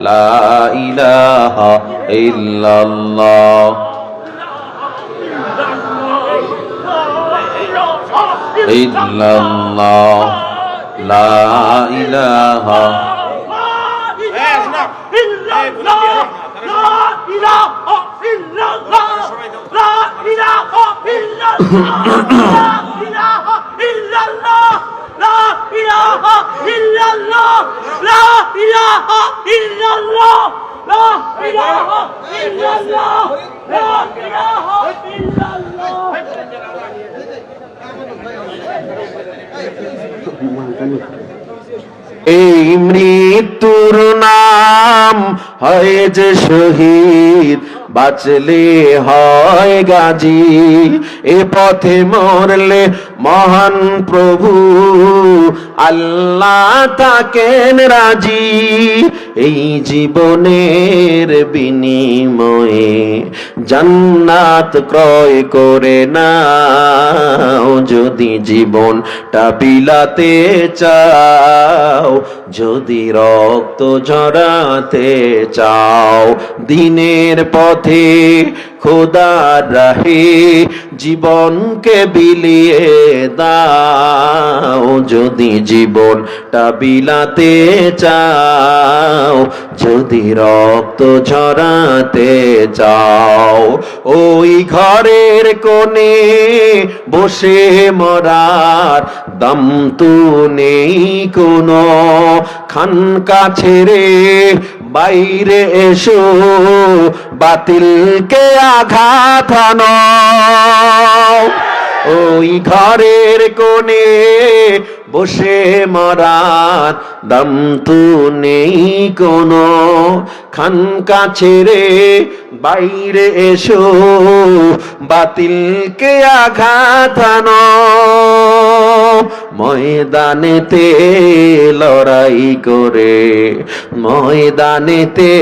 লা ইলাহা ইল্লাল্লাহ ইল্লাল্লাহ লা ইলাহা এই মৃত্যুর নাম হয় যে শহীদ, বাঁচলে হয় গাজী। এ পথে মরলে মহান প্রভু আল্লাহ তাকেন রাজি। এই জীবনের বিনিময়ে জান্নাত ক্রয় করে নাও, যদি জীবনটা বিলাতে চাও, যদি রক্ত ঝরাতে চাও। দিনের পথে খোদার রাহে জীবনকে বিলিয়ে দাও, যদি জীবনটা বিলাতে চাও, যদি রক্ত ঝরাতে চাও। ওই ঘরের কোণে বসে মরার দম তো নেই কোনো, খানকা ছেড়ে বাইরে এসো, বাতিলকে আঘাত হানো। ওই ঘরের কোণে বসে মরার দম তো নেই কোনো, খানকা ছেড়ে বাইরে এসো, বাতিলকে আঘাত হানো। ময়দানেতে লড়াই করে, ময়দানেতে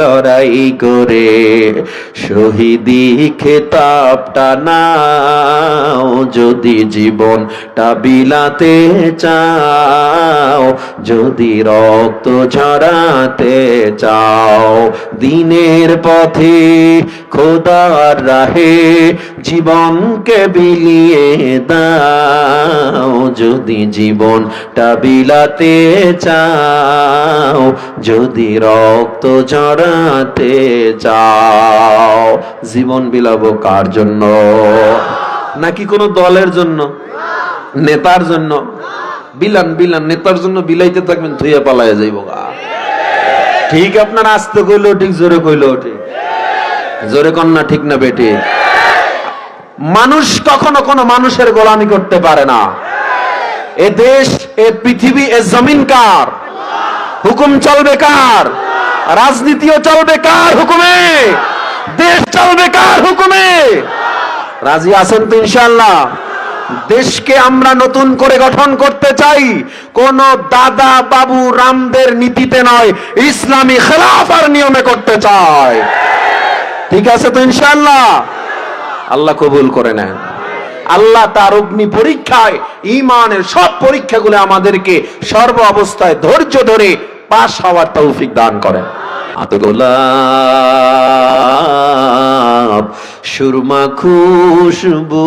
লড়াই করে শহীদি খেতাবটা নাও, যদি জীবনটা বিলাতে চাও, যদি রক্ত ঝরাতে চাও। দিনের পথে খোদার রাহে জীবনকে বিলিয়ে দাও, যদি জীবনটা বিলাতে চাও, যদি রক্ত ঝরাতে চাও। জীবন বিলাবো কার জন্য? নাকি কোনো দলের জন্য, নেতার জন্য? বিলান বিলান, নেতার জন্য বিলাইতে থাকবেন, ধুয়ে পালায় যাইব। ঠিক আপনার আস্তে কইলেও ঠিক, জোরে কইলেও ঠিক। জোরে কন্যা ঠিক না বেটি? মানুষ কখনো কোনো মানুষের গোলামি করতে পারে না। এ দেশ, এ পৃথিবী, এ জমিন কার? হুকুম চলবে কার? রাজনীতিও চলবে কার হুকুমে? দেশ চলবে কার হুকুমে? রাজি আছেন তো ইনশাআল্লাহ? দেশকে আমরা নতুন করে গঠন করতে চাই, কোন দাদা বাবু রামদের নীতিতে নয়, ইসলামী খেলাফার নিয়মে করতে চাই। ঠিক আছে তো ইনশাআল্লাহ? আল্লাহ কবুল করে নেন। আল্লাহ তার অগ্নি পরীক্ষায়, ঈমানের সব পরীক্ষাগুলো আমাদেরকে সর্ব অবস্থায় ধৈর্য ধরে পাশ হওয়ার তৌফিক দান করেন। গোলাপ সুরমা খুশবু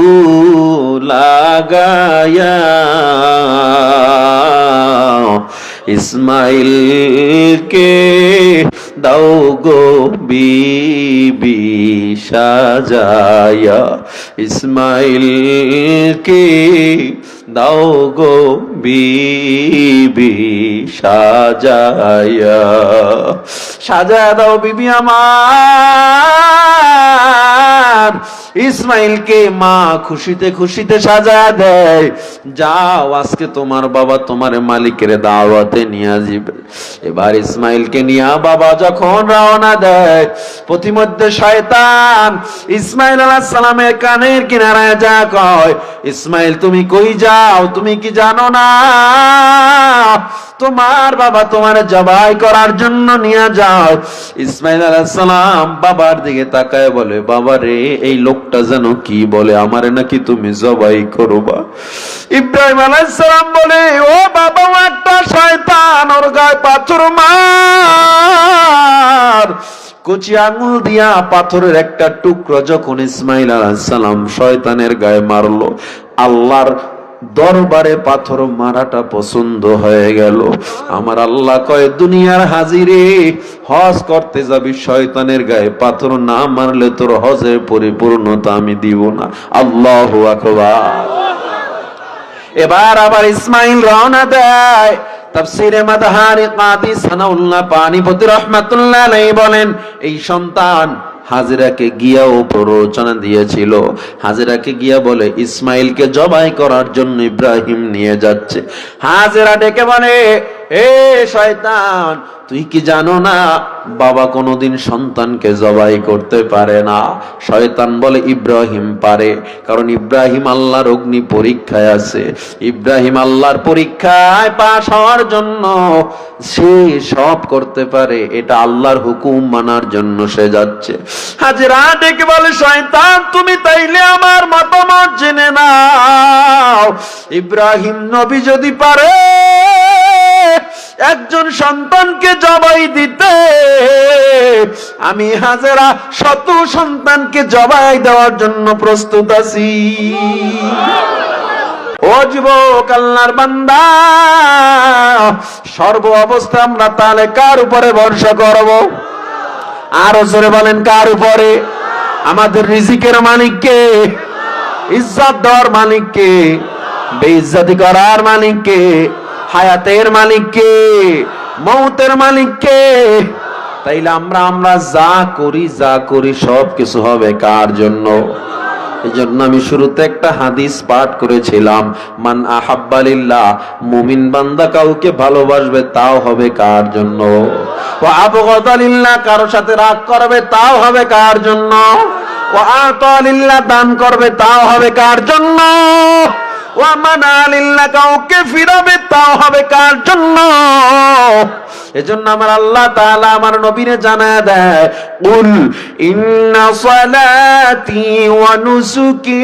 লাগায়া ইসমাইল কে দাও গো বিবি সাজায়া, ইসমাইল কে দাও গো বিবি সাজায়া। সাজায়া দাও বিবি আমার, ইসমাইলকে মা খুশিতে খুশিতে সাজায়া দেয়। যাও আজকে তোমার বাবা তোমার মালিকের দাওয়াতে নিয়ে যাবে। এবার ইসমাইলকে নিয়ে বাবা যখন রওনা দেয়, প্রতিমধ্যে শয়তান ইসমাইল আলাইহিস সালামের কানের কিনারায় যা কয়, ইসমাইল তুমি কই যাও? তুমি কি জানো না তোমার বাবা তোমার জবাই করার জন্য নিয়ে যাও? ইসমাইল আলাইহিস সালাম বাবার দিকে তাকায় বলে, বাবা রে, এই লোকটা লোকটা যেন কি বলে, আমারে নাকি তুমি জবাই করবা। ইব্রাহিম আলাইহিস সালাম বলে, ও বাবা, ও একটা শয়তান, ওর গায়ে পাথর মার। কচি আঙুল দিয়া পাথরের একটা টুকরো যখন ইসমাইল আলাইহিস সালাম শয়তানের গায়ে মারলো, আল্লাহর দরবারে পাথর মারাটা পছন্দ হয়ে গেল। আমার আল্লাহ কয়, দুনিয়ার হাজিরে হজ করতে যাবি, শয়তানের গায়ে পাথর না মারলে তোর হজের পরিপূর্ণতা আমি দিব না। আল্লাহু আকবার। এবার আবার ইসমাইল রওনা দেয়। তাফসীরে মাদাহারিকাতি সানাউল্লাহ পানিপতি রাহমাতুল্লাহ আলাইহি বলেন, এই সন্তান হাজেরাকে গিয়াও প্ররোচনা দিয়েছিল। হাজেরাকে গিয়া বলে, ইসমাইলকে জবাই করার জন্য ইব্রাহিম নিয়ে যাচ্ছে। হাজেরা ডেকে বলে, এ শয়তান, তুই কি জানো না বাবা কোনোদিন সন্তানকে জবাই করতে পারে না? শয়তান বলে, ইব্রাহিম পারে, কারণ ইব্রাহিম আল্লাহর অগ্নি পরীক্ষায় আছে। ইব্রাহিম আল্লাহর পরীক্ষায় পাশ হওয়ার জন্য সে সব করতে পারে, এটা আল্লাহর হুকুম মানার জন্য সে যাচ্ছে। হাজেরা ডেকে বলে, শয়তান, তুমি তাইলে আমার মতামত জেনে নাও, ইব্রাহিম নবী যদি পারে একজন সন্তানকে জবাই দিতে, আমি হাজেরা শত সন্তানকে জবাই দেওয়ার জন্য প্রস্তুত আছি। ও যুবক, আল্লাহর বান্দা, সর্ব অবস্থা আমরা তাহলে কার উপরে ভরসা করব? আরো জোরে বলেন, কার উপরে? আমাদের রিজিকের মালিক কে? ইজ্জত দেওয়ার মালিক কে? বেইজ্জতি করার মালিক কে? হায়াতের মালিক কে? মৌতের মালিক কে? তাইলে আমরা যা করি সব কিছু হবে কার জন্য? এই জন্য আমি শুরুতে একটা হাদিস পাঠ করেছিলাম, মান আহাব্বা লিল্লাহ, মুমিন বান্দা কাউকে ভালোবাসবে তাও হবে কার জন্য? ওয়া আবগাদা লিল্লাহ, কারো সাথে রাগ করবে তাও হবে কার জন্য? ওয়া আতা লিল্লাহ, দান করবে তাও হবে কার জন্য? ওয়া মানা লিল্লাহ, কাউকে ফিরাবে তাও হবে কার জন্য? এজন্য আমার আল্লাহ তাআলা আমার নবীরে জানায় দেয়, কুল ইন্না সালাতি ওয়া নুসুকি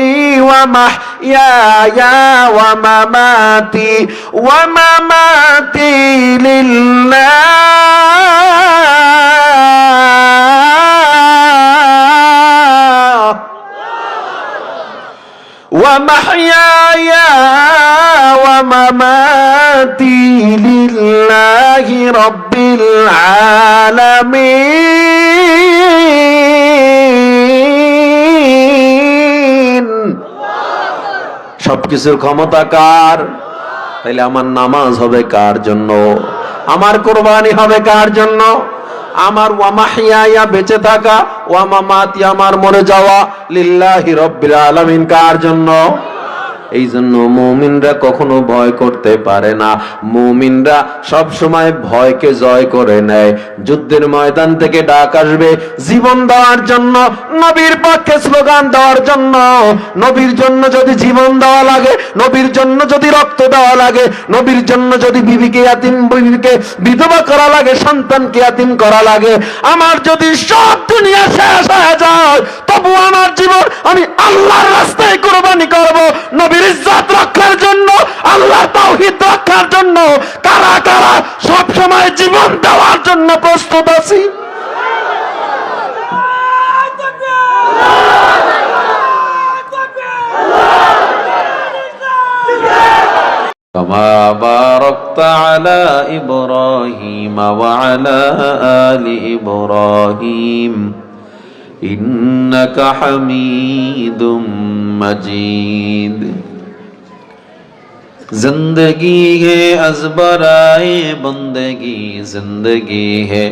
ওয়া মাহইয়ায়া ওয়া মামাতি লিল্লাহ ওয়া মাহইয়ায়া ওয়া মামাতি লিল্লাহি রাব্বিল আলামিন। সবকিছুর ক্ষমতা কার? তাইলে আমার নামাজ হবে কার জন্য? আমার কুরবানি হবে কার জন্য? আমার ওয়া মাহইয়ায়া, বেঁচে থাকা, ওয়া মামাতি, আমার মরে যাওয়া, লিল্লাহি রাব্বিল আলামিন, কার জন্য? এই জন্য মুমিনরা কখনো ভয় করতে পারে না। মুমিনরা সব সময় ভয়কে জয় করে নেয়। যুদ্ধের ময়দান থেকে ডাক আসবে জীবন দেওয়ার জন্য, নবীর পক্ষে স্লোগান দেওয়ার জন্য। নবীর জন্য যদি জীবন দেওয়া লাগে, নবীর জন্য যদি রক্ত দেওয়া লাগে, নবীর জন্য যদি বিবিকে বিধবা করা লাগে, সন্তানকে ইয়াতিম করা লাগে, আমার যদি সব দুনিয়া শেষ হয়ে যায়, তবু আমার জীবন আমি আল্লাহর রাস্তায় কুরবানি করব, নবীর ইজ্জত রক্ষার জন্য, আল্লাহর তাওহীদ রক্ষার জন্য। কারা কারা সব সময় জীবন দেওয়ার জন্য প্রস্তুত আছি? কামা বারাকতা আলা ইব্রাহিম ওয়া আলা আলি ইব্রাহিম ইন্নাকা হামিদুম मजीद। जिंदगी है अज़बराए बंदगी, जिंदगी है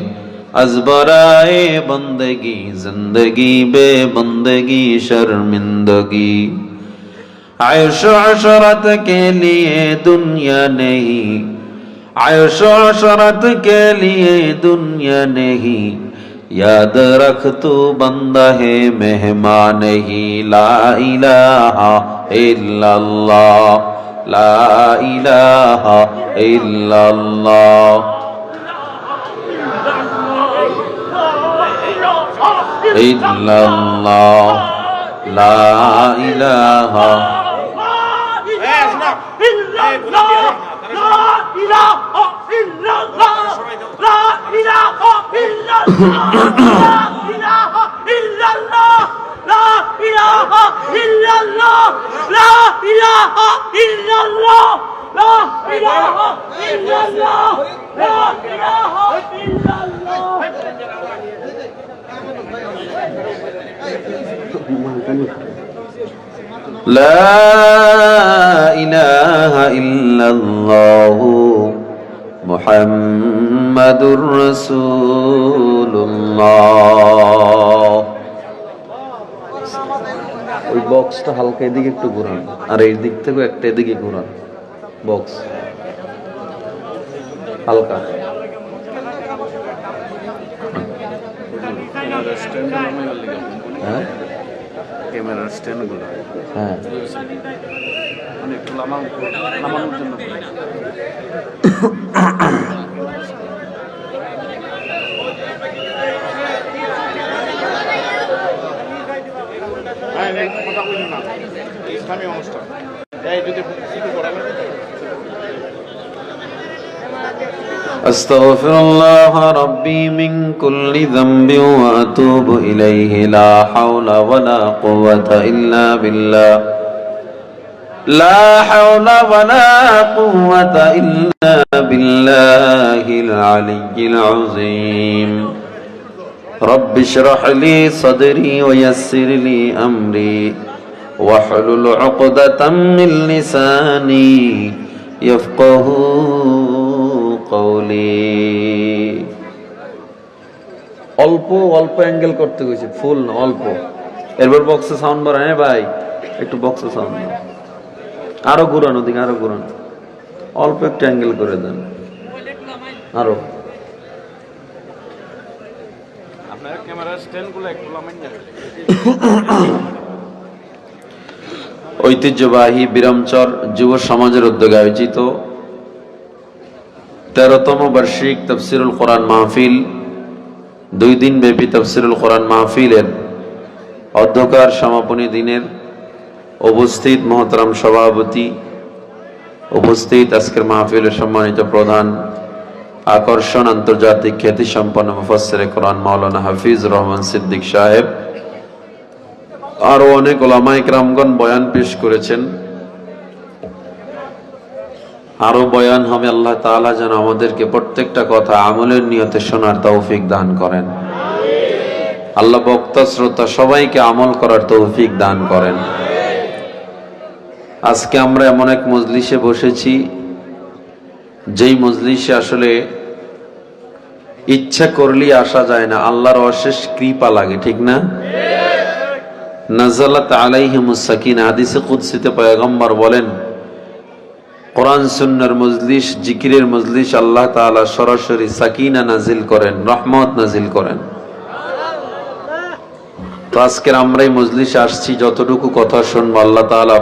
अज़बराए बंदगी, जिंदगी बे बंदगी शर्मिंदगी। आयश अशरत के लिए दुनिया नहीं, आयश अशरत के लिए दुनिया नहीं, याद रख तू बंदा है मेहमान ही। ला इलाहा इल्लल्लाह, ला इलाहा इल्लल्लाह, इल्लल्लाह লা ইলাহা لا إله إلا الله محمد رسول الله ওই বক্সটা হালকা এদিকে একটু ঘোরান আর এই দিক থেকে একটা এদিকে ঘোরান বক্স হালকা হ্যাঁ ক্যামেরার স্ট্যান্ডগুলো হ্যাঁ মানে একটু নামানোর জন্য ইসলামী অনুষ্ঠান أستغفر الله ربي من كل ذنب وأتوب إليه لا حول ولا قوة إلا بالله لا حول ولا قوة إلا بالله العلي العظيم رب اشرح لي صدري ويسر لي أمري واحلل عقدة من لساني يفقه অল্প অল্প অ্যাঙ্গেল করতে গেছে ফুল না অল্প এরপর বক্সে সাউন্ড বাড়ায় ভাই একটু বক্সে সাউন্ড আরো ঘুরান ওদিকে আরো ঘুরান অল্প একটু অ্যাঙ্গেল করে দেন আরো আপনার ক্যামেরার স্ট্যান্ডগুলো একটু লামাইন না ঐতিহ্যবাহী বিরামচর যুব সমাজের উদ্যোগে আয়োজিত 13তম বার্ষিক তাফসীরুল কোরআন মাহফিল 2 দিন ব্যাপী তাফসীরুল কোরআন মাহফিলের অধ্যকার সমাপনী দিনের উপস্থিত মহতরম সভাপতি উপস্থিত আজকের মাহফিলের সম্মানিত প্রধান আকর্ষণ আন্তর্জাতিক খ্যাতি সম্পন্ন মুফাসসিরে কোরআন মাওলানা হাফিজ রহমান সিদ্দিক সাহেব আরো অনেক উলামায়ে কেরামগণ বয়ান পেশ করেছেন আরো বয়ান হবে আল্লাহ তাআলা যেন আমাদেরকে প্রত্যেকটা কথা আমলের নিয়তে শোনার তৌফিক দান করেন আল্লাহ বক্তা শ্রোতা সবাইকে আমল করার তৌফিক দান করেন আজকে আমরা এমন এক মজলিসে বসেছি যেই মজলিসে আসলে ইচ্ছা করলেই আসা যায় না আল্লাহর অশেষ কৃপা লাগে ঠিক না নাযালাত আলাইহিমুস সাকিনা হাদিসে কুদসিতে পয়গম্বর বলেন কোরআন সুন্নাহর মজলিস জিকিরের মজলিস আল্লাহ তাআলা সরাসরি সাকিনা নাজিল করেন রহমত নাজিল করেন তো আজকের আমরা এই মজলিসে আসছি যতটুকু কথা শুনবো আল্লাহ তাআলা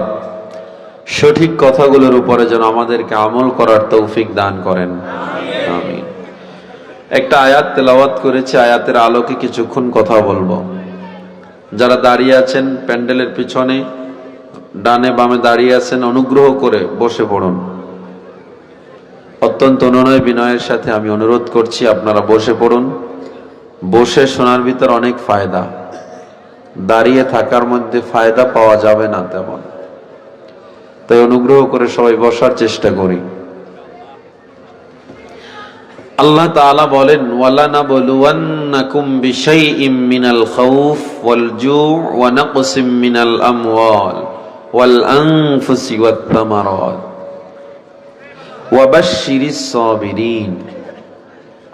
সঠিক কথাগুলোর উপরে যেন আমাদেরকে আমল করার তৌফিক দান করেন আমিন একটা আয়াত তেলাওয়াত করেছি আয়াতের আলোকে কিছুক্ষণ কথা বলবো যারা দাঁড়িয়ে আছেন প্যান্ডেলের পিছনে ডানে বামে দাঁড়িয়ে আছেন অনুগ্রহ করে বসে পড়ুন অত্যন্ত অনুনয় বিনয়ের সাথে আমি অনুরোধ করছি আপনারা বসে পড়ুন বসে শোনার ভিতর অনেক ফায়দা দাঁড়িয়ে থাকার মধ্যে ফায়দা পাওয়া যাবে না তেমন তাই অনুগ্রহ করে সবাই বসার চেষ্টা করি আল্লাহ তাআলা বলেন ওয়ালানাবলুওয়ান্নাকুম বিশাইইম মিনাল খাউফ ওয়াল জু' ওয়া নাকসিম মিনাল আমওয়াল ওয়াল আনফুসি ওয়াত তামারাত ওয়া বাশশিরিস সাবিরিন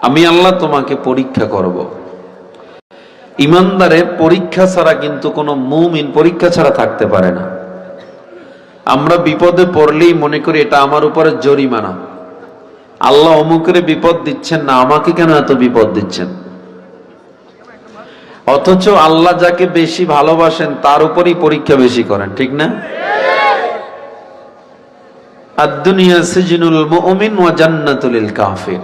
আমি আল্লাহ তোমাকে পরীক্ষা করব ঈমানদারের পরীক্ষা ছাড়া কিন্তু কোনো মুমিন পরীক্ষা ছাড়া থাকতে পারে না আমরা বিপদে পড়লেই মনে করি এটা আমার উপরে জরিমানা আল্লাহ অমুকের বিপদ দিচ্ছেন না আমাকে কেন এত বিপদ দিচ্ছেন অথচ আল্লাহ যাকে বেশি ভালোবাসেন তার উপরই পরীক্ষা বেশি করেন ঠিক না আদ-দুনিয়া সিজনুল মুমিন ওয়া জান্নাতুল লিল কাফির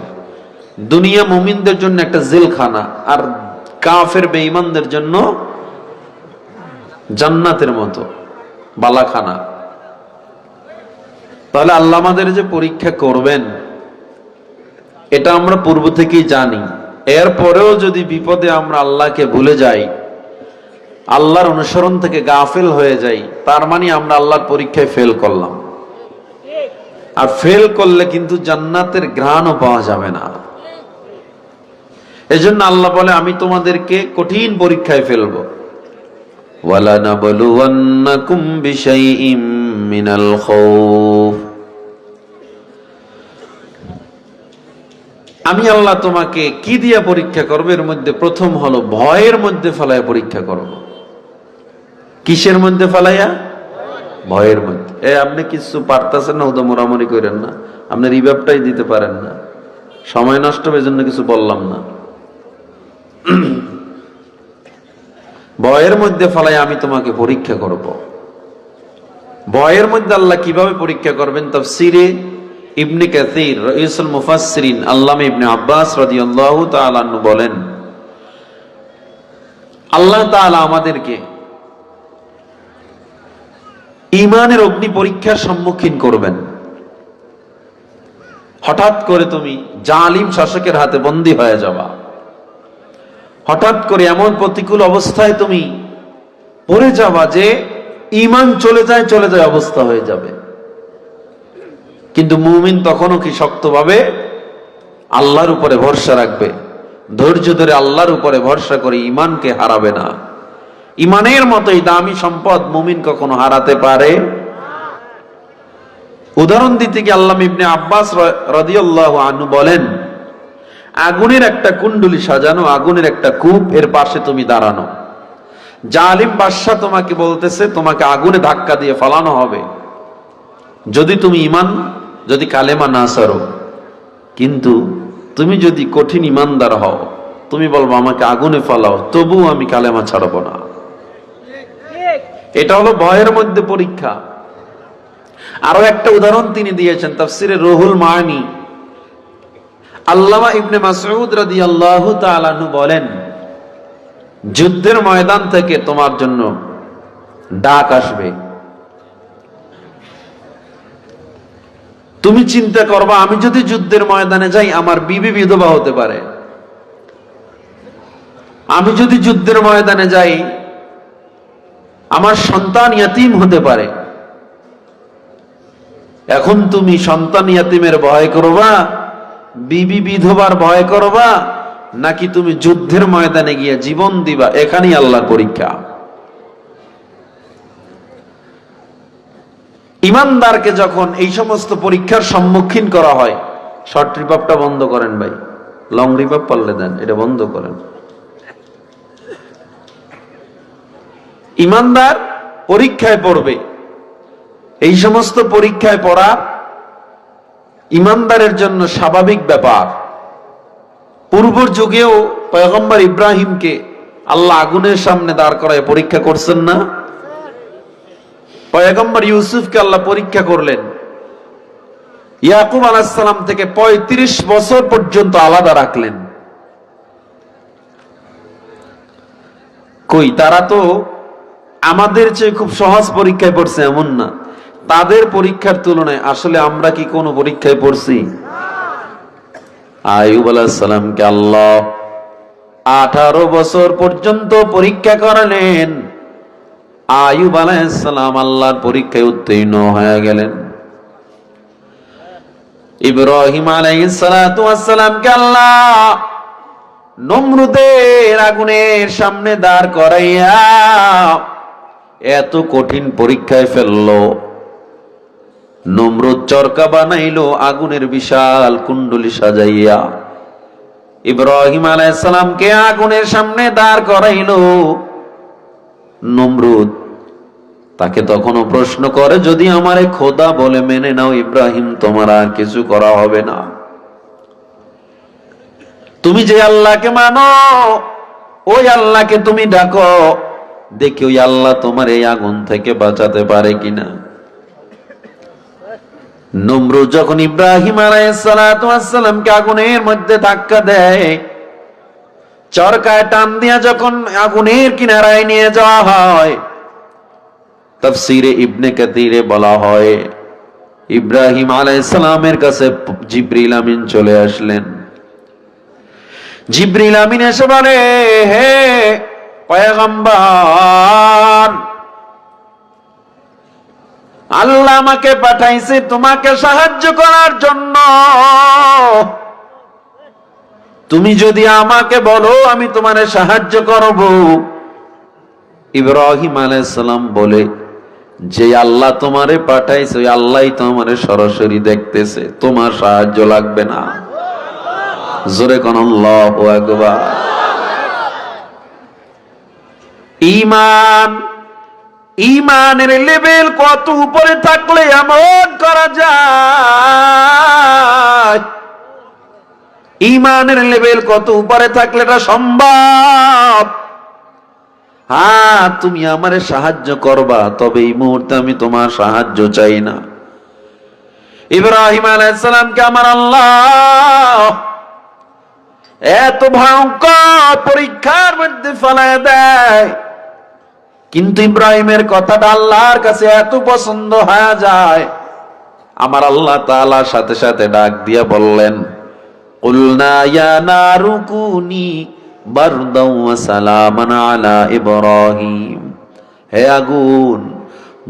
দুনিয়া মুমিনদের জন্য একটা জেলখানা আর কাফের বেঈমানদের জন্য জান্নাতের মতো বালাখানা। তাহলে আল্লাহ আমাদের যে পরীক্ষা করবেন এটা আমরা পূর্ব থেকেই জানি। এরপরেও যদি বিপদে আমরা আল্লাহকে ভুলে যাই, আল্লাহর অনুসরণ থেকে গাফেল হয়ে যাই, তার মানে আমরা আল্লাহর পরীক্ষায় ফেল করলাম। আর ফেল করলে কিন্তু জান্নাতের ঘ্রাণও পাওয়া যাবে না। এজন্য আল্লাহ বলে আমি তোমাদেরকে কঠিন পরীক্ষায় ফেলবো। ওয়ালানাবলুওয়ান্নাকুম বিশাইইম মিনাল খাউফ, আমি আল্লাহ তোমাকে কি দিয়া পরীক্ষা করব? এর মধ্যে প্রথম হলো ভয়ের মধ্যে ফেলাইয়া পরীক্ষা করব। কিসের মধ্যে ফেলাইয়া? ভয়ের মধ্যে। আপনি কিছু পারতেছেন না, ওদা মোরামরি করেন না, আপনি রিভাবটাই দিতে পারেন না, সময় নষ্ট হবে, জন্য কিছু বললাম না। ভয়ের মধ্যে ফেলাইয়া আমি তোমাকে পরীক্ষা করব। ভয়ের মধ্যে আল্লাহ কিভাবে পরীক্ষা করবেন? তাফসীরে ইবনে কাসির রাইসুল মুফাসসিরিন আল্লামা ইবনে আব্বাস রাদিয়াল্লাহু তাআলা আনহু বলেন, আল্লাহ তাআলা আমাদেরকে ঈমানের অগ্নি পরীক্ষার সম্মুখীন করবেন। হঠাৎ করে তুমি জালিম শাসকের হাতে বন্দী হয়ে যাবা, হঠাৎ করে এমন প্রতিকূল অবস্থায় তুমি পড়ে যাবা যে ঈমান চলে যায় অবস্থা হয়ে যাবে। কিন্তু মুমিন তখনও কি শক্তভাবে আল্লাহর উপরে ভরসা রাখবে, ধৈর্য ধরে আল্লাহর উপরে ভরসা করে ঈমানকে হারাবে না। ঈমানের মতোই দামি সম্পদ মুমিন কখনো হারাতে পারে। উদাহরণ দিতে গিয়ে আল্লামা ইবনে আব্বাস রাদিয়াল্লাহু আনহু বলেন, আগুনের একটা কুণ্ডলী সাজানো, আগুনের একটা কূপ, এর পাশে তুমি দাঁড়ানো, জালিম বাদশা তোমাকে বলতেছে তোমাকে আগুনে ধাক্কা দিয়ে ফালানো হবে যদি তুমি ঈমান, যদি কালেমা না ছাড়ো। কিন্তু তুমি যদি কঠিন ঈমানদার হও, তুমি বলবো আমাকে আগুনে ফালাও, তবু আমি কালেমা ছাড়বো না। এটা হলো ভয়ের মধ্যে পরীক্ষা। আরো একটা উদাহরণ তিনি দিয়েছেন তাফসীরে রুহুল মাআনি। আল্লামা ইবনে মাসউদ রাদিয়াল্লাহু তাআলা আনহু বলেন, যুদ্ধের ময়দান থেকে তোমার জন্য ডাক আসবে, তুমি চিন্তা করবা আমি যদি যুদ্ধের ময়দানে যাই আমার বিবি বিধবা হতে পারে, আমি যদি যুদ্ধের ময়দানে যাই আমার সন্তান ইয়াতীম হতে পারে। এখন তুমি সন্তান ইয়াতীমের ভয় করবা, বিবি বিধবার ভয় করবা, নাকি তুমি যুদ্ধের ময়দানে গিয়ে জীবন দিবা? এখানেই আল্লাহর পরীক্ষা। ইমানদারকে যখন এই সমস্ত পরীক্ষার সম্মুখীন করা হয়, শর্ট রিপাবটা বন্ধ করেন ভাই, লং রিপাব পারলে দেন, এটা বন্ধ করেন। ইমানদার পরীক্ষায় পড়বে, এই সমস্ত পরীক্ষায় পড়া ইমানদারের জন্য স্বাভাবিক ব্যাপার। পূর্বর যুগেও পয়গম্বর ইব্রাহিমকে আল্লাহ আগুনের সামনে দাঁড় করায় পরীক্ষা করছেন না? পয়গম্বর ইউসুফকে আল্লাহ পরীক্ষা করলেন, ইয়াকুব আলাইহিস সালাম থেকে 35 বছর পর্যন্ত আলাদা রাখলেন। কই তারা তো আমাদের চেয়ে খুব সহজ পরীক্ষায় পড়ছে এমন না, তাদের পরীক্ষার তুলনায় আসলে আমরা কি কোনো পরীক্ষায় পড়ছি? আইয়ুব আলাইহিস সালামকে আল্লাহ 18 বছর পর্যন্ত পরীক্ষা করলেন। আইয়ুব আলাইহিস সালাম আল্লাহর পরীক্ষায় উত্তীর্ণ হয়ে গেলেন। ইব্রাহিম আলাইহিস সালাতু ওয়াস সালামকে আল্লাহ নমরুদের আগুনের সামনে দাঁড় করাইয়া এত কঠিন পরীক্ষায় ফেললো, নমরুদ চরকা বানাইলো আগুনের বিশাল কুণ্ডলী সাজাইয়া। ইব্রাহিম আলাইহিস সালামকে আগুনের সামনে দাঁড় করাইলো। নমরুদ তাকে তখনও প্রশ্ন করে, যদি আমারে খোদা বলে মেনে নাও ইব্রাহিম, তোমার আর কিছু করা হবে না। তুমি যে আল্লাহকে মানো ওই আল্লাহকে তুমি ডাকো, দেখি ওই আল্লাহ তোমার এই আগুন থেকে বাঁচাতে পারে কিনা। নমরুদ যখন ইব্রাহিম আলাইহিস সালাতু ওয়াস সালামকে আগুনের মধ্যে ধাক্কা দেয়, চরকায় টান দিয়া যখন আগুনের কিনারায় নিয়ে যাওয়া হয়, তাফসীরে ইবনে কাসিরে বলা হয় ইব্রাহিম আলাইহিস সালামের কাছে জিবরিল আমিন চলে আসলেন। জিবরিল আমিন এসে বলে, হে পয়গম্বর, আল্লাহ আমাকে পাঠাইছে তোমাকে সাহায্য করার জন্য। তুমি যদি আমাকে বলো আমি তোমারে সাহায্য করব। ইব্রাহিম আলাইহিস সালাম বলে, যে আল্লাহ তোমারে পাঠাইছে ওই আল্লাহই তোমারে সরাসরি দেখতেছে, তোমার সাহায্য লাগবে না। জোরে কোন আল্লাহু আকবার। ইমানের লেভেল কত উপরে থাকলে এমন করা যায়? ইমানের লেভেল কত উপরে থাকলে এটা সম্ভব? হ্যাঁ, তুমি আমারে সাহায্য করবা, তবে এই মুহূর্তে আমি তোমার সাহায্য চাই না। ইব্রাহিম আলাইহিস সালামকে আমার আল্লাহ এত ভয়ঙ্কর পরীক্ষার মধ্যে ফেলায় দেয়, কিন্তু ইব্রাহিমের কথাটা আল্লাহর কাছে এত পছন্দ হয়ে যায়, আমার আল্লাহ তাআলা সাথে সাথে ডাক দিয়া বললেন, কুলনা ইয়া নারু কুনি বারদাও ওয়া সালামান আলা ইব্রাহিম। হে আগুন,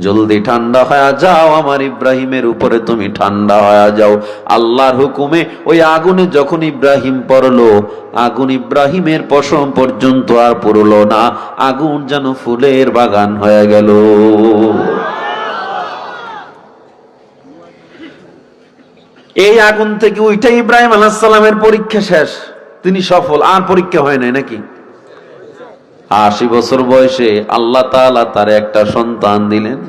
জলদি ঠান্ডা হয়ে যাও, আমার ইব্রাহিমের উপরে তুমি ঠান্ডা হয়ে যাও। আল্লাহর হুকুমে ওই আগুনে যখন ইব্রাহিম পড়লো, আগুন ইব্রাহিমের পশম পর্যন্ত আর পুরলো না, আগুন যেন ফুলের বাগান হয়ে গেল। এই আগুন থেকে ওইটা ইব্রাহিম আলাইহিস সালামের পরীক্ষা শেষ, তিনি সফল। আর পরীক্ষা হয় নাই নাকি? 80 বছর বয়সে আল্লাহ তাআলা তার একটা সন্তান দিলেন।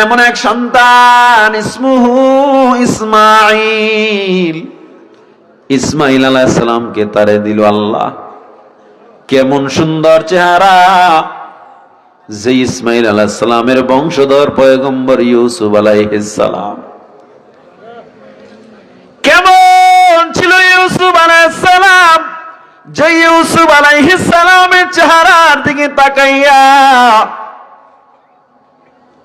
এমন এক সন্তান, ইসমুহু ইসমাঈল। ইসমাঈল আলাইহিস সালামকে তারে দিল আল্লাহ। কেমন সুন্দর চেহারা! যে ইসমাঈল আলাইহিস সালামের বংশধর পয়গম্বর ইউসুফ আলাইহিস সালাম। কেমন ছিল ইউসুফ আলাইহিস সালাম! যে ইউসুফ আলাইহিস সালামের চেহারার দিকে তাকাইয়া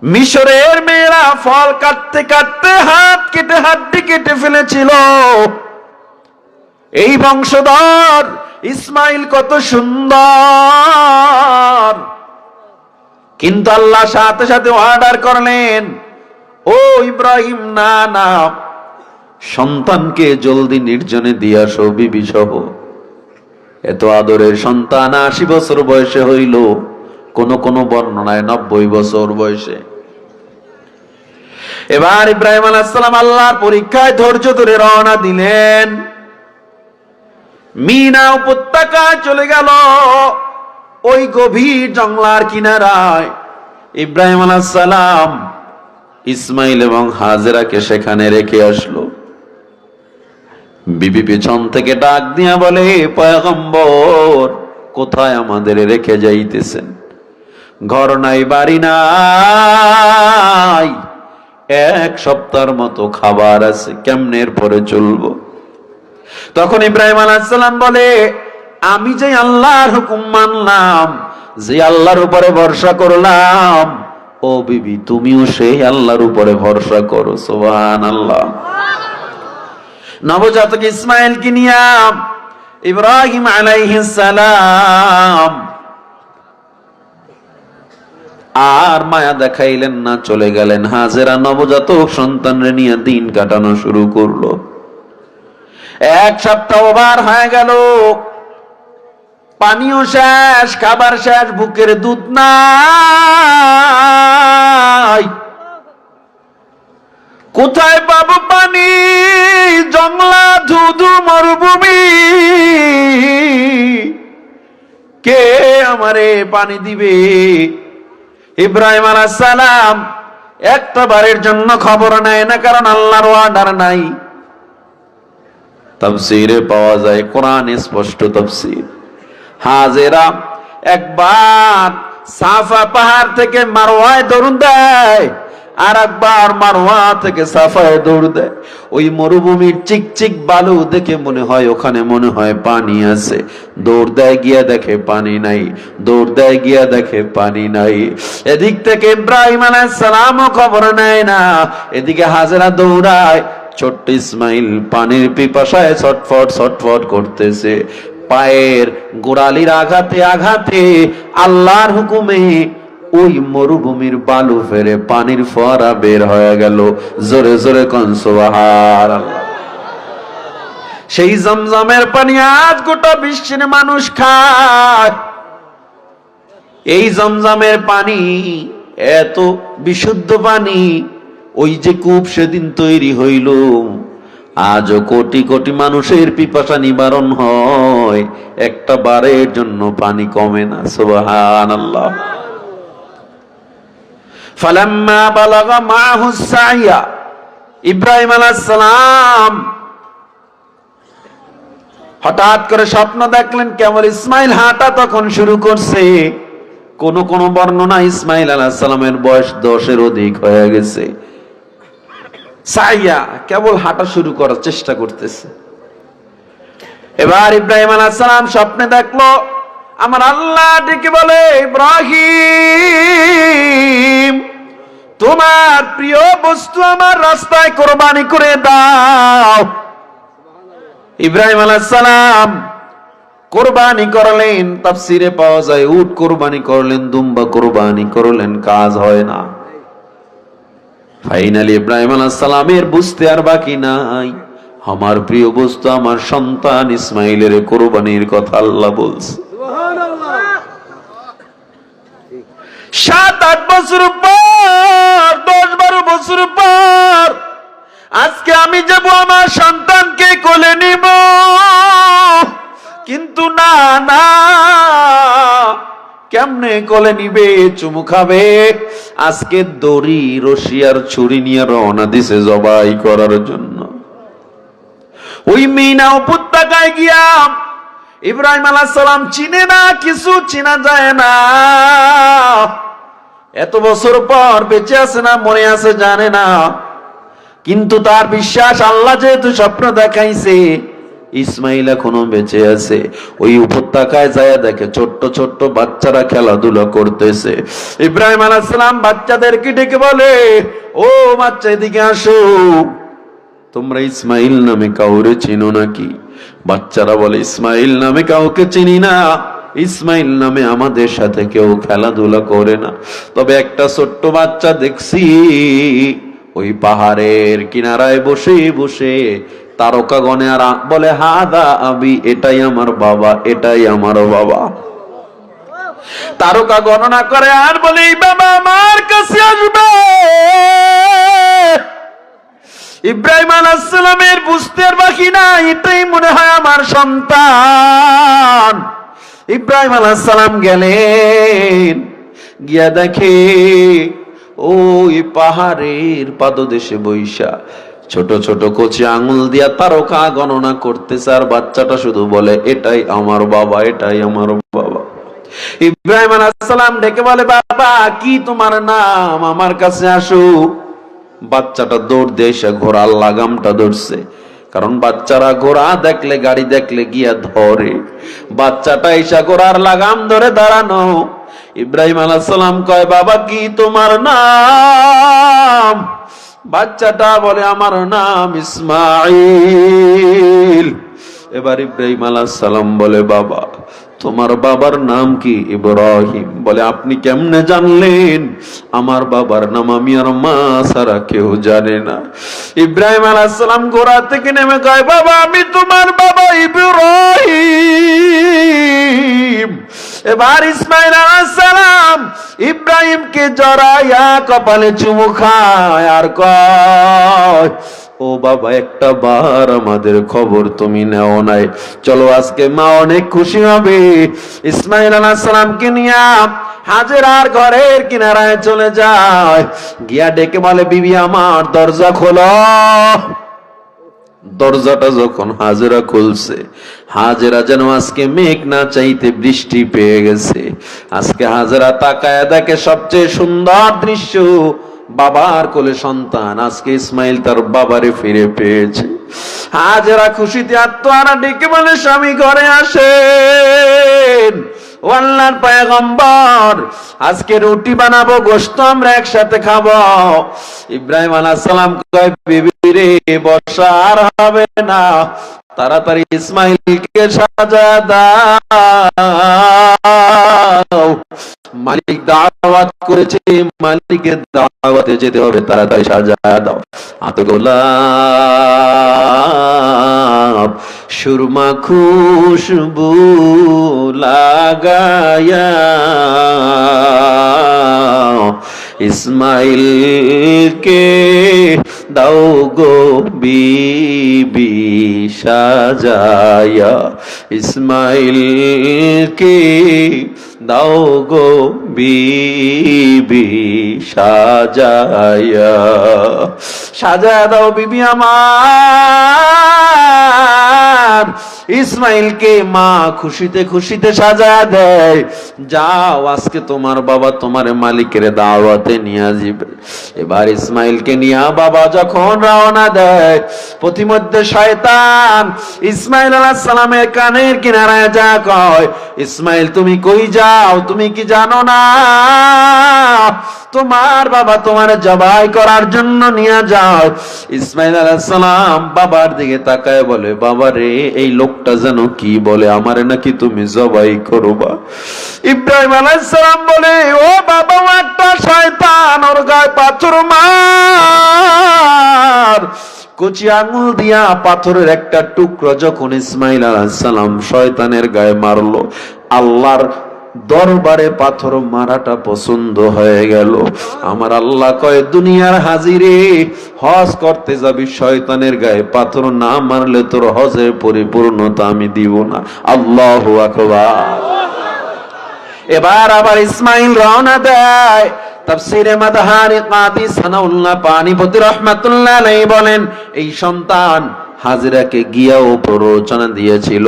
মিশরের মেয়েরা ফল কাটতে কাটতে হাত কেটে হাড্ডি কেটে ফেলেছিল, এই বংশধর ইসমাঈল কত সুন্দর! কিন্তু আল্লাহ সাথে সাথে অর্ডার করলেন, ও ইব্রাহিম, না না, সন্তানকে জলদি নির্জনে দিয়ে আসো বিবি সহ। এত আদরের সন্তান 80 বছর বয়সে হইল, কোন কোন বর্ণনায় 90 বছর বয়সে। এবার ইব্রাহিম আলাইহিস সালাম আল্লাহর পরীক্ষায় ধৈর্য ধরে রওনা দিলেন। মিনা উপত্যকায় চলে গেল, ওই গভীর জঙ্গলার কিনারায় ইব্রাহিম আলাইহিস সালাম ইসমাঈল এবং হাজেরাকে সেখানে রেখে আসলো। বিবি পিছন থেকে ডাক দিয়া বলে, পয়গম্বর, কোথায় আমাদের রেখে যাইতেছেন? ঘর নাই, বাড়ি নাই, 1 সপ্তাহের মতো খাবার আছে, কেমনের পরে চলবো? তখন ইব্রাহিম আলাইহিস সালাম বলে, আমি যে আল্লাহর হুকুম মানলাম, যে আল্লাহর উপরে ভরসা করলাম, ও বিবি তুমিও সেই আল্লাহর উপরে ভরসা করো। সুবহানাল্লাহ। নবজাতক ইসমাঈলকে নিয়ে ইব্রাহিম আলাইহিস সালাম আর মায়া দেখাইলেন না, চলে গেলেন। হাজেরা নবজাতক সন্তানরে নিয়ে দিন কাটানো শুরু করলো। 1 সপ্তাহ বার হয়ে গেল, পানিও শেষ, খাবার শেষ, বুকের দুধ নাই। কোথায় পাবো পানি? জংলা, ধুধু, মরুভূমি, কে আমারে পানি দিবে? ইব্রাহিম আলাইহিস সালাম একটা বারের জন্য খবর নেয় না, কারণ আল্লাহর অর্ডার নাই। তাফসীরে পাওয়া যায়, কোরআনে স্পষ্ট তাফসীর। হাজেরা একবার সাফা পাহাড় থেকে মারওয়ায় দরুদ দেয়, আর একবার মারওয়া থেকে সাফায় দৌড় দেয়। ওই মরুভূমির চিকচিক বালু দেখে মনে হয় ওখানে মনে হয় পানি আছে। দৌড় দেয়, গিয়া দেখে পানি নাই। দৌড় দেয়, গিয়া দেখে পানি নাই। এদিক থেকে ইব্রাহিম আলাইহিস সালামও খবর নেয় না, এদিকে হাজেরা দৌড়ায়। ছোট্ট ইসমাইল পানির পিপাসায় ছটফট ছটফট করতেছে। পায়ের গোড়ালির আঘাতে আঘাতে আল্লাহর হুকুমে ওই মরুভূমির বালু ফেরে পানির ফোয়ারা বের হয়ে গেল। জোরে জোরে কোন সুবহানাল্লাহ। সেই জমজমের পানি আজ গোটা বিশ্বের মানুষ খায়। এই জমজমের পানি এত বিশুদ্ধ পানি, ওই যে কূপ সেদিন তৈরি হইল, আজও কোটি কোটি মানুষের পিপাসা নিবারণ হয়, একটা বারের জন্য পানি কমে না। সুবহানাল্লাহ। ফালাম্মা বালাগা মাহু সাইয়া, ইব্রাহিম আলাইহিস সালাম হঠাৎ করে স্বপ্ন দেখলেন, কেবল ইসমাইল হাঁটা তখন শুরু করছে। কোন কোন বর্ণনা ইসমাইল আলাইহিস সালামের বয়স 10-এর অধিক হয়ে গেছে। সাইয়া কেবল হাঁটা শুরু করার চেষ্টা করতেছে। এবার ইব্রাহিম আলাইহিস সালাম স্বপ্নে দেখলো, আমার আল্লাহ ডেকে বলে, ইব্রাহিম তোমার প্রিয় বস্তু আমার রাস্তায় কোরবানি করে দাও। ইব্রাহিম আলাইহিস সালাম কোরবানি করলেন। তাফসিরে পাওয়া যায় উট কোরবানি করলেন, দুম্বা কোরবানি করলেন, কাজ হয় না। ফাইনালি ইব্রাহিম আলাইহিস সালামের বুঝতে আর বাকি নাই, আমার প্রিয় বস্তু আমার সন্তান ইসমাইলের কোরবানির কথা আল্লাহ বলছে। সুবহানাল্লাহ। 7-8 বছর পর, 10-12 বছর পর আজকে আমি যাব আমার সন্তানকে কোলে নিব, কিন্তু না না, কেমনে কোলে নিবে? চুমু খাবে। আজকে দড়ি, রশি আর ছুরি নিয়ে রওনা দিছে জবাই করার জন্য। ওই মিনা উপত্যকায় গিয়া ইব্রাহিম আলাইহিস সালাম চিনে না, কিছু চিনা যায় না। এত বছর পর বেঁচে আছে না মরে আছে জানে না, কিন্তু তার বিশ্বাস আল্লাহ যেহেতু স্বপ্ন দেখাইছে ইসমাইল এখনো বেঁচে আছে। ওই উপত্যকায় যায় দেখে ছোট্ট ছোট্ট বাচ্চারা খেলাধুলা করতেছে। ইব্রাহিম আলাইহিস সালাম বাচ্চাদেরকে ডেকে বলে, ও বাচ্চা এদিকে আসো, তোমরা ইসমাইল নামে কাউরে চিনো নাকি? বাচ্চারা বলে, ইসমাইল নামে কাউকে চিনি না, ইসমাইল নামে আমাদের সাথে কেউ খেলাধুলা করে না। তবে একটা ছোট্ট বাচ্চা দেখছি ওই পাহাড়ের কিনারায় বসে বসে তারকা গণে আর বলে, হাদা আবি, এটাই আমার বাবা, এটাই আমার বাবা। তারকা গণনা করে আর বলে, এই বাবা আমার কাছে আসবে। ইব্রাহিম আলাইহিস সালামের বুঝতে বাকি না, এটাই মনে হয় আমার সন্তান। ইব্রাহিম আলাইহিস সালাম গেলেন, গিয়া দেখে ওই পাহাড়ের পাদদেশে বৈশা ছোট ছোট কচি আঙুল দিয়া তারকা গণনা করতেছে, আর বাচ্চাটা শুধু বলে, এটাই আমার বাবা, এটাই আমার বাবা। ইব্রাহিম আলাইহিস সালাম ডেকে বলে, বাবা কি তোমার নাম? আমার কাছে আসো। বাচ্চাটা দৌড় দিয়ে এসে ঘোড়ার লাগামটা ধরছে, কারণ বাচ্চারা ঘোড়া দেখলে, গাড়ি দেখলে গিয়া ধরে। বাচ্চাটা এসে ঘোড়ার লাগাম ধরে দাঁড়ানো। ইব্রাহিম আলাইহিস সালাম কয়, বাবা কি তোমার নাম? বাচ্চাটা বলে, আমার নাম ইসমাইল। এবার ইব্রাহিম আলাইহিস সালাম বলে, বাবা তোমার বাবার নাম কি? ইব্রাহিম। বলে, আপনি কেমনে জানলেন? আমার বাবার নাম আমি আর মা ছাড়া কেউ জানে না। ইব্রাহিম আলাইহিস সালাম ঘোড়া থেকে নেমে কয়, বাবা আমি তোমার বাবা ইব্রাহিম। এবার ইসমাইল আলাইহিস সালাম ইব্রাহিমকে জড়াইয়া কপালে চুমু খায় আর কয়, ও বাবা একটা বার আমাদের খবর তুমি নেও নাই, চলো আজকে মা অনেক খুশি হবে। ইসমাইল আলাইহিস সালামকে নিয়ে হাজেরার ঘরের কিনারায় চলে যায়, গিয়া ডেকে বলে, বিবি আমার দরজা খোলো। দরজাটা যখন হাজেরা খুলছে, হাজেরা যেন আজকে মেঘ না চাইতে বৃষ্টি পেয়ে গেছে। আজকে হাজেরা তাকায় দেখে সবচেয়ে সুন্দর দৃশ্য, বাবার কোলে সন্তান, আজকে ইসমাইল তার বাবারে ফিরে পেয়েছে। হাজেরা খুশিতে আত্মহারা ডেকে বলে, স্বামী ঘরে আসেন, ও আল্লাহর পয়গম্বর, আজকে রুটি বানাবো, গোশত আমরা একসাথে খাবো। ইব্রাহিম আলাইহিস সালাম কয়, বিবি রে বর্ষা আর হবে না, তাড়াতাড়ি ইসমাইলকে সাজা দাও। মালিক দাওয়াত করেছে, মালিকের দাওয়াতে যেতে হবে, তাড়াতাড়ি সাজা দাও। হাত গোলাপ সুরমা খুশবু লাগায়া ইসমাইলকে দাও গো বিবি সাজায়া, ইসমাইলকে দাও গো বিবি সাজায়া। সাজায়া দাও বিবি আমার। ইসমাইলকে মা খুশিতে খুশিতে সাজায়া দেয়, যাও আজকে তোমার বাবা তোমার মালিকের দাওয়াতে নিয়ে যাবে। এবার ইসমাইলকে নিয়ে বাবা যখন রওনা দেয়, প্রতিমধ্যে শয়তান ইসমাইল আলাইহিস সালামের কানের কিনারায় যা কয়, ইসমাইল তুমি কই যাও, তুমি কি জানো না তোমার বাবা তোমার জবাই করার জন্য নিয়ে যাও। ইসমাইল আলাইহিস সালাম বাবার দিকে তাকায় বলে, বাবা রে, এই লোকটা যেন কি বলে, আমারে নাকি তুমি জবাই করবা। ইব্রাহিম আলাইহিস সালাম বলে, ও বাবা, ও একটা শয়তান, ওর গায়ে পাথর মার। কচি আঙুল দিয়া পাথরের একটা টুকরো যখন ইসমাইল আলাইহিস সালাম শয়তানের গায়ে মারলো, আল্লাহর দরবারে পাথর মারাটা পছন্দ হয়ে গেল। আমার আল্লাহ কয়, দুনিয়ার হাজিরে হজ করতে যাবি, শয়তানের গায়ে পাথর না মারলে তোর হজের পরিপূর্ণতা আমি দিব না। আল্লাহু আকবার। এবার আবার ইসমাইল রওনা দেয়। তাফসীরে মাদাহারিকাতি সানাউল্লাহ পানিপতি রাহমাতুল্লাহ আলাইহি বলেন, এই সন্তান হাজেরাকে গিয়াও প্ররোচনা দিয়েছিল।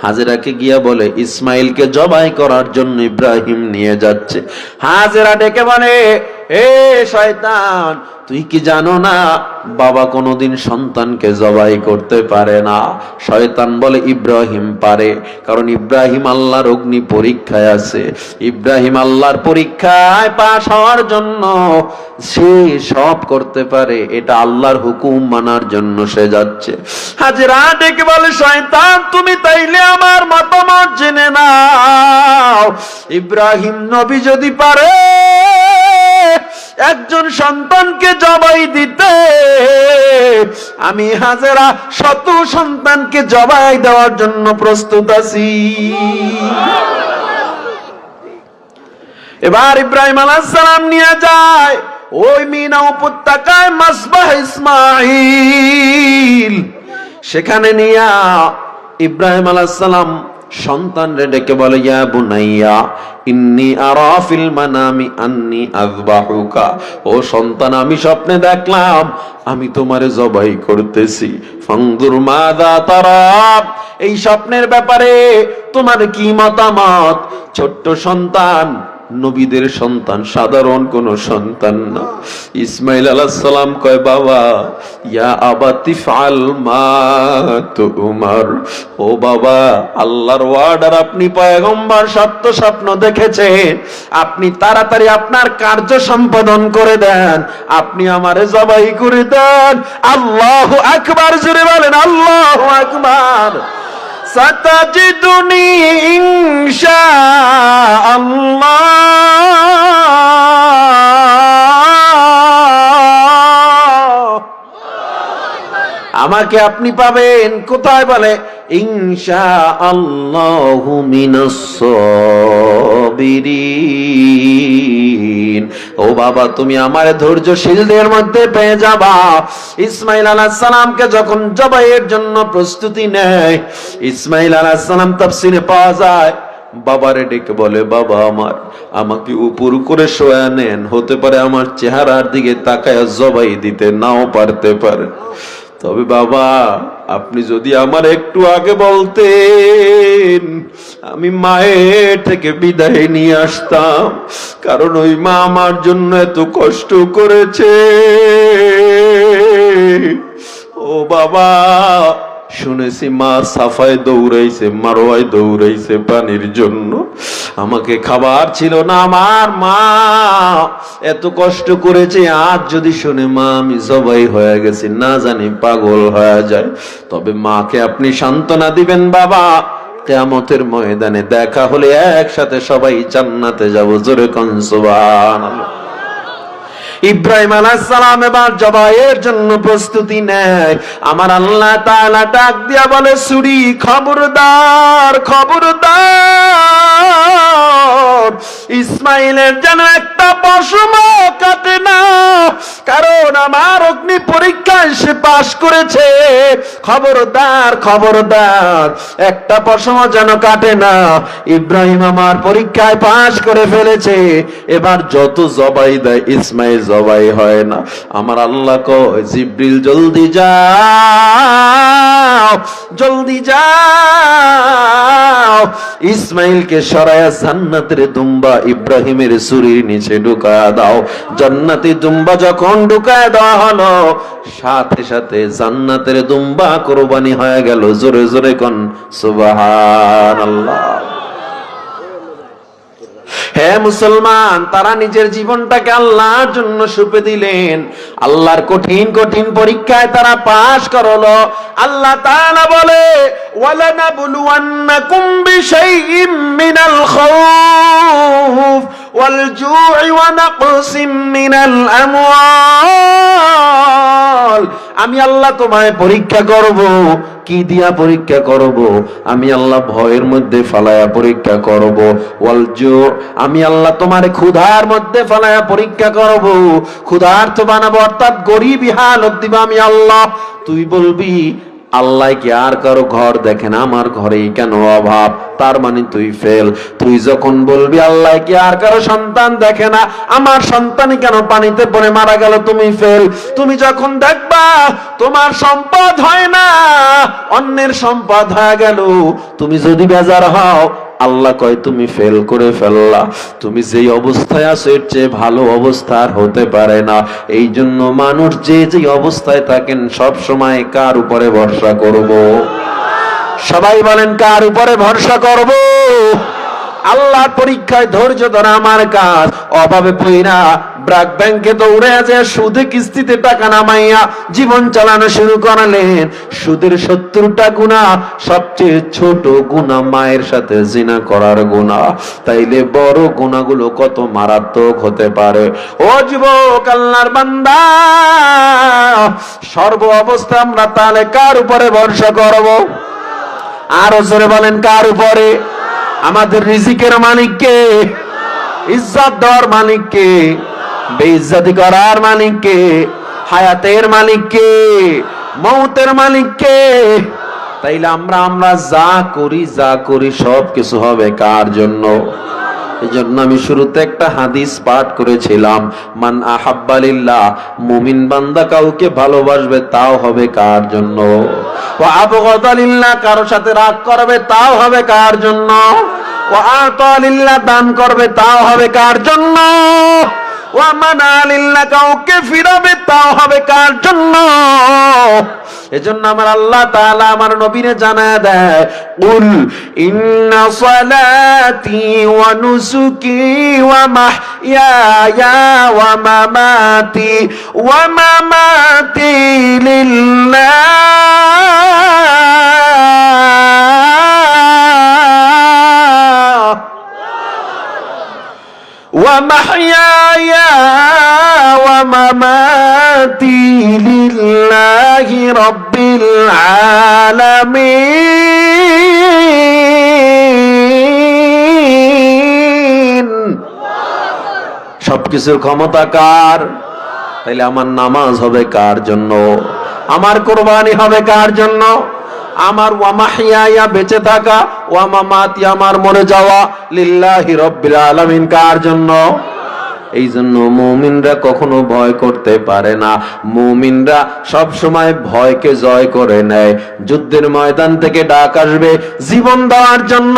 হাজেরাকে গিয়া বলে, ইসমাইলকে জবাই করার জন্য ইব্রাহিম নিয়ে যাচ্ছে। হাজেরা ডেকে বলে, এ শয়তান, তুই কি জানো না বাবা কোনোদিন সন্তানকে জবাই করতে পারে না? শয়তান বলে, ইব্রাহিম পারে, কারণ ইব্রাহিম আল্লাহর অগ্নি পরীক্ষায় আছে। ইব্রাহিম আল্লাহর পরীক্ষায় পাশ হওয়ার জন্য সে সব করতে পারে, এটা আল্লাহর হুকুম মানার জন্য সে যাচ্ছে। হাজেরা ডেকে বলে, শয়তান, তুমি তাইলে আমার মতামত জেনে নাও, ইব্রাহিম নবী যদি পারে একজন সন্তানকে জবাই দিতে, আমি হাজেরা শত সন্তানকে জবাই দেওয়ার জন্য প্রস্তুত আছি। এবার ইব্রাহিম আলাইহিস সালাম নিয়ে যায় ওই মিনা উপত্যকায় মাসবাহ ইসমাইল, সেখানে নিয়া ইব্রাহিম আলাইহিস সালাম সন্তানরে ডেকে বলে, ইয়া বুনাইয়া ইন্নী আরা ফিল মানামি আন্নী আযবাহুকা, ও সন্তান, আমি স্বপ্নে দেখলাম আমি তোমারে জবাই করতেছি। ফানজুর মাযা তারা, এই স্বপ্নের ব্যাপারে তোমার কি মতামত? ছোট্ট সন্তান, নবীদের সন্তান, সাধারণ কোন সন্তান না। ইসমাইল আলাইহিস সালাম কয়, বাবা, ইয়া আবাতি ফাল মা তুমার, ও বাবা, আল্লাহর ওয়ার্ডার, আপনি পয়গম্বর, সত্য স্বপ্ন দেখেছেন, আপনি তাড়াতাড়ি আপনার কার্য সম্পাদন করে দেন, আপনি আমারে জবাই করে দেন। আল্লাহু আকবার, জোরে বলেন আল্লাহু আকবার। সাতাজিদুনি ইনশাআল্লাহ আমাকে আপনি পাবেন কোথায়? বলে, ইনশাআল্লাহু মিনাস সাবিরিন, ও বাবা, তুমি আমার ধৈর্যশীলদের মধ্যে পেয়ে যাবা। ইসমাইল আলাইহিস সালামকে যখন জবাইয়ের জন্য প্রস্তুতি নেয়, ইসমাইল আলাইহিস সালাম তাফসীরে পাওয়া যায় বাবারে ডেকে বলে, বাবা আমার, আমাকে উপর করে শোয়া নেন, হতে পারে আমার চেহারার দিকে তাকায় জবাই দিতে নাও পারতে পারে, তবে বাবা আপনি যদি আমার একটু আগে বলতেন আমি মায়ের থেকে বিদায় নিয়ে আসতাম, কারণ ওই মা আমার জন্য এত কষ্ট করেছে। ও বাবা, শুনেছি মা সাফায় দৌড়াইছে, মারোয়ায় দৌড়াইছে পানির জন্য, আমাকে খাবার ছিল না। আমার মা এত কষ্ট করেছে, আজ যদি শুনে মা আমি জবাই হয়ে গেছি, না জানি পাগল হয়ে যায়। তবে মাকে আপনি সান্ত্বনা দিবেন, বাবা কিয়ামতের ময়দানে দেখা হলে একসাথে সবাই জান্নাতে যাব। জোরে কোন সুবহানাল্লাহ। ইব্রাহিম আলাইহিস সালাম এবার জবাইয়ের জন্য প্রস্তুতি নেয়। আমার আল্লাহ তাআলা ডাক দিয়া বলে, সুরি খবরদার খবরদার, ইসমাইলের যেন একটা পশম কাটে না, কারণ আমার অগ্নি পরীক্ষায় সে পাশ করেছে। খবরদার খবরদার, একটা পশম যেন কাটে না। ইব্রাহিম আমার পরীক্ষায় পাশ করে ফেলেছে, এবার যত জবাই দেয় ইসমাইল জবাই হয় না। আমার আল্লাহ কয়, জিবরিল জলদি যাও, জলদি যাও, ইসমাইলকে সরায়া জান্নাতের দুম্বা ইব্রাহিমের ছুরির নিচে ঢুকায়া দাও। জান্নাতি দুম্বা যখন ঢুকায়া দেওয়া হলো, সাথে সাথে জান্নাতের দুম্বা কুরবানি হয়ে গেল। জোরে জোরে কোন সুবহানাল্লাহ। হে মুসলমান, তারা নিজের জীবনটাকে আল্লাহর জন্য সঁপে দিলেন। আল্লাহর কঠিন কঠিন পরীক্ষায় তারা পাশ করলো। আল্লাহ তাআলা বলে, ওয়ালানাবলুওয়ান্নাকুম বিশাইইম মিনাল খাউফ ওয়াল জু'i ওয়া নাকসিম মিনাল আমওয়াল। আমি আল্লাহ তোমায় পরীক্ষা করব। কি দিয়া পরীক্ষা করব? আমি আল্লাহ ভয়ের মধ্যে ফালায়া পরীক্ষা করব। ওয়াল জু', আমি আল্লাহ তোমারে ক্ষুধার মধ্যে ফালায়া পরীক্ষা করব। ক্ষুধার্ত বানাবো, অর্থাৎ গরিবী হালত দিব আমি আল্লাহ। তুই বলবি আল্লাহ কি আর কারো ঘর দেখেন, আমার ঘরেই কেন অভাব? তার মানে তুই ফেল। তুই যখন বলবি আল্লাহ কি আর কারো সন্তান দেখে না, আমার সন্তান কেন পানিতে পড়ে মারা গেল, তুমি ফেল। তুমি যখন দেখবা তোমার সম্পদ হয় না, অন্যের সম্পদ হয়ে গেল, তুমি যদি বেজার হও, আল্লাহ কয় তুমি ফেল করে ফেললা। তুমি যেই অবস্থায় আছো এর চেয়ে ভালো অবস্থা আর হতে পারে না। এই জন্য মানুষ যে যে অবস্থায় থাকেন সব সময় কার উপরে ভরসা করব? সবাই বলেন, কার উপরে ভরসা করব? আল্লাহর পরীক্ষায় ধৈর্য ধরা আমার কাজ। অভাবে পইরা ব্র্যাক ব্যাংকে দৌড়ে আছে, সুদে কিস্তিতে টাকা নামাইয়া জীবন চালানো শুরু করলেন। সুদের 70টা গুনাহ, সবচেয়ে ছোট গুনাহ মায়ের সাথে জিনা করার গুনাহ। তাইলে বড় গুনাহগুলো কত মারাত্মক হতে পারে। ও যুবক, আল্লাহর বান্দা, সর্ব অবস্থা আমরা তাহলে কার উপরে ভরসা করব? আরো জোরে বলেন, কার উপরে? আমাদের রিজিকের মালিক কে? ইজ্জত দেওয়ার মালিক কে? বেইজ্জতি করার মালিক কে? হায়াতের মালিক কে? মৌতের মালিক কে? তাইলে আমরা যা করি সব কিছু হবে কার জন্য? এই জন্য আমি শুরুতে একটা হাদিস পাঠ করেছিলাম, মান আহাব্বা লিল্লাহ, মুমিন বান্দা কাউকে ভালোবাসবে তাও হবে কার জন্য? ওয়া আবগাদা লিল্লাহ, কারো সাথে রাগ করবে তাও হবে কার জন্য? ওয়া আতা লিল্লাহ, দান করবে তাও হবে কার জন্য? ওয়া মানা লিল্লাহ, কাউকে ফিরাবে তাও হবে কার জন্য? এজন্য আমার আল্লাহ তাআলা আমার নবীরে জানায় দেয়, কুল ইন্না সালাতি ওয়া নুসুকি ওয়া মাহইয়ায়া ওয়া মামাতি লিল্লাহ ওয়া মাহইয়ায়া ওয়া মামাতি লিল্লাহি রাব্বিল আলামিন। সবকিছুর ক্ষমতা কার? তাইলে আমার নামাজ হবে কার জন্য? আমার কোরবানি হবে কার জন্য? আমার ওয়া মাহইয়ায়া বেঁচে থাকা, ওয়া মামাতি আমার মরে যাওয়া, লিল্লাহি রাব্বিল আলামিন কার জন্য? এই জন্য মুমিনরা কখনো ভয় করতে পারে না। মুমিনরা সব সময় ভয়কে জয় করে নেয়। যুদ্ধের ময়দান থেকে ডাক আসবে জীবন দেওয়ার জন্য,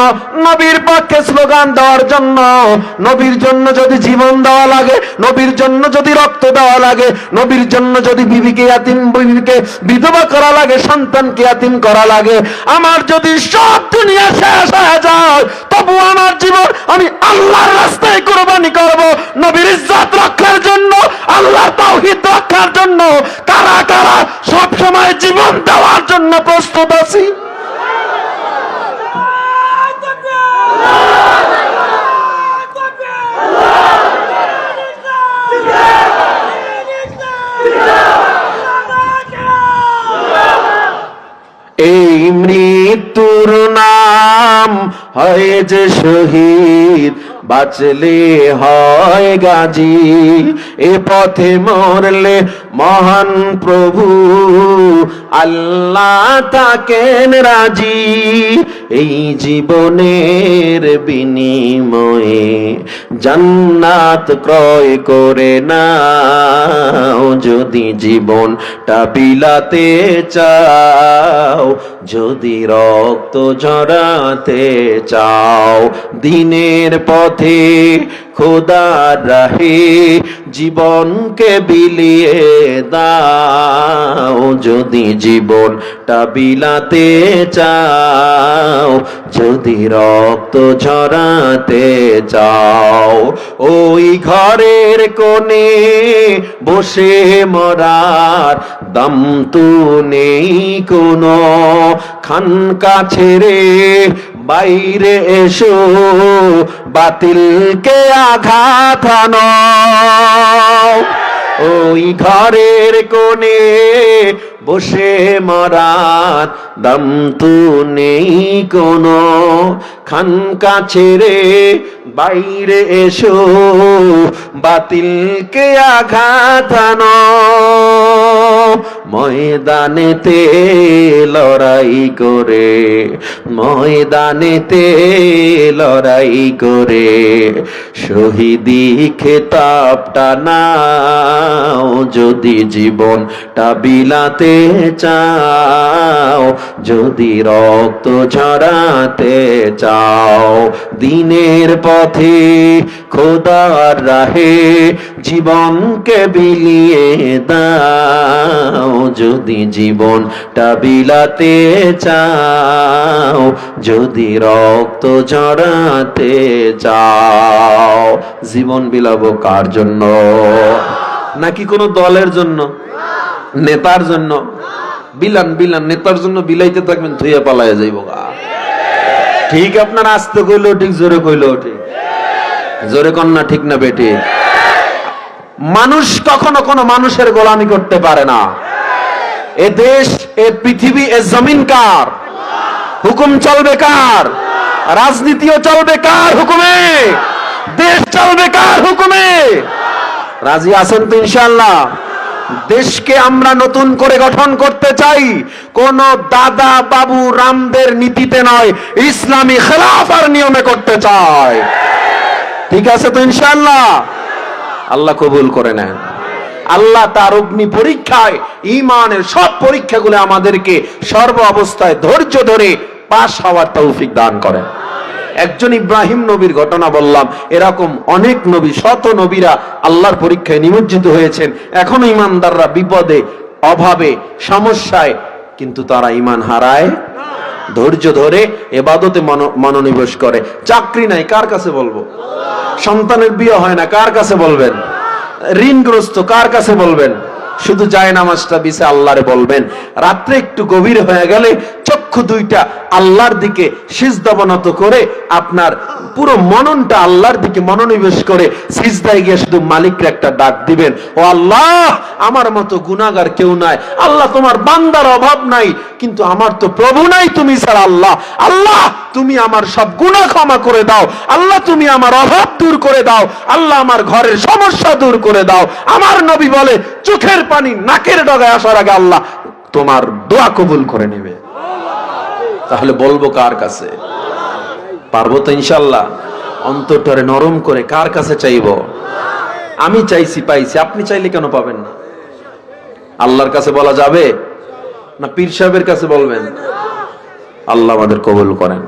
নবীর পক্ষে স্লোগান দেওয়ার জন্য। নবীর জন্য যদি জীবন দেওয়া লাগে, নবীর জন্য যদি রক্ত দেওয়া লাগে, নবীর জন্য যদি বিবিকে বিধবা করা লাগে, সন্তানকে ইয়াতিম করা লাগে, আমার যদি সব দুনিয়া শেষ হয়ে যায়, তবু আমার জীবন আমি আল্লাহর রাস্তায় কুরবানি করব, নবীর ইজ্জত রক্ষার জন্য, আল্লাহর তাওহীদ রক্ষার জন্য। কারা কারা সব সময় জীবন দেওয়ার জন্য প্রস্তুত আছি? এই মৃত্যুর নাম হয় যে শহীদ, বাঁচলে হয় গাজী। এ পথে মরলে মহান প্রভু আল্লাহ তাকেন রাজি। এই জীবনের বিনিময়ে জান্নাত ক্রয় করে নাও, যদি জীবনটা বিলাতে চাও, যদি রক্ত ঝরাতে চাও। দিনের পথে খোদার রাহে জীবনকে বিলিয়ে দাও, যদি জীবনটা বিলাতে চাও, যদি রক্ত ঝরাতে চাও। ওই ঘরের কোণে বসে মরার দম তো নেই কোনো, খানকা ছেড়ে বাইরে এসো, বাতিলকে আঘাত হানো। ওই ঘরের কোণে বসে মরার দম তো নেই কোনো, খানকা ছেড়ে বাইরে এসো, বাতিলকে আঘাত হানো। ময়দানেতে লড়াই করে, ময়দানেতে লড়াই করে শহীদি খেতাবটা নাও, যদি জীবনটা বিলাতে চাও, যদি রক্ত ঝরাতে চাও। দিনের পথে খোদার রাহে জীবনকে বিলিয়ে দাও, যদি জীবনটা বিলাতে চাও, যদি রক্ত ঝরাতে চাও। জীবন বিলাবো কার জন্য? নাকি কোনো দলের জন্য, নেতার জন্য? বিলান বিলান, নেতার জন্য বিলাইতে থাকবেন, ধুয়ে পালায় যাইব। ঠিক আপনার আস্তে কইলেও ঠিক, জোরে কইলেও ঠিক। জোরে কন্যা ঠিক না বেটি? মানুষ কখনো কোনো মানুষের গোলামি করতে পারে না। এ দেশ, এ পৃথিবী, এ জমিন কার? হুকুম চলবে কার? রাজনীতিও চলবে কার হুকুমে? দেশ চলবে কার হুকুমে? রাজি আছেন তো ইনশাআল্লাহ? দেশকে আমরা নতুন করে গঠন করতে চাই, কোন দাদা বাবু রামদের নীতিতে নয়, ইসলামী খেলাফার নিয়মে করতে চাই। ঠিক আছে তো ইনশাআল্লাহ? আল্লাহ কবুল করে নেন। আল্লাহ তার অগ্নি পরীক্ষায়, ঈমানের সব পরীক্ষাগুলো আমাদেরকে সর্ব অবস্থায় ধৈর্য ধরে পাশ হওয়ার তৌফিক দান করেন। একজন ইব্রাহিম নবীর ঘটনা বললাম, এরকম অনেক নবী, শত নবীরা আল্লাহর পরীক্ষায় নিমজ্জিত হয়েছেন। এখনো ইমানদাররা বিপদে, অভাবে, সমস্যায়, কিন্তু তারা ঈমান হারায়, ধৈর্য ধরে ইবাদতে মনোনিবেশ করে। চাকরি নাই, কার কাছে বলবো? সন্তানের বিয়ে হয় না, কার কাছে বলবেন? ঋণগ্রস্ত, কার কাছে বলবেন? শুধু যায় নামাজটা বিছে আল্লাহরে বলবেন। রাত্রে একটু গভীর হয়ে গেলে চক্ষু দুইটা আল্লাহর দিকে সিজদাবনত করে আপনার পুরো মননটা আল্লাহর দিকে মনোনিবেশ করে সিজদায় গিয়ে শুধু মালিককে একটা ডাক দিবেন, ও আল্লাহ, আমার মতো গুনাহগার কেউ নাই। আল্লাহ, তোমার বান্দার অভাব নাই, কিন্তু আমার তো প্রভু নাই তুমি ছাড়া। আল্লাহ, আল্লাহ, তুমি আমার সব গুনাহ ক্ষমা করে দাও। আল্লাহ, তুমি আমার অভাব দূর করে দাও। আল্লাহ, আমার ঘরের সমস্যা দূর করে দাও। আমার নবী বলে, চোখের পানি নাকের ডগায় আসার আগে আল্লাহ তোমার দোয়া কবুল করে নেবে। তাহলে বলবো কার কাছে? পারবো তো ইনশাআল্লাহ? অন্তরটারে নরম করে কার কাছে চাইবো? আমি চাইছি পাইছি, আপনি চাইলে কেন পাবেন না? আল্লাহর কাছে বলা যাবে না পীর সাহেবের কাছে বলবেন? আল্লাহ আমাদের কবুল করেন।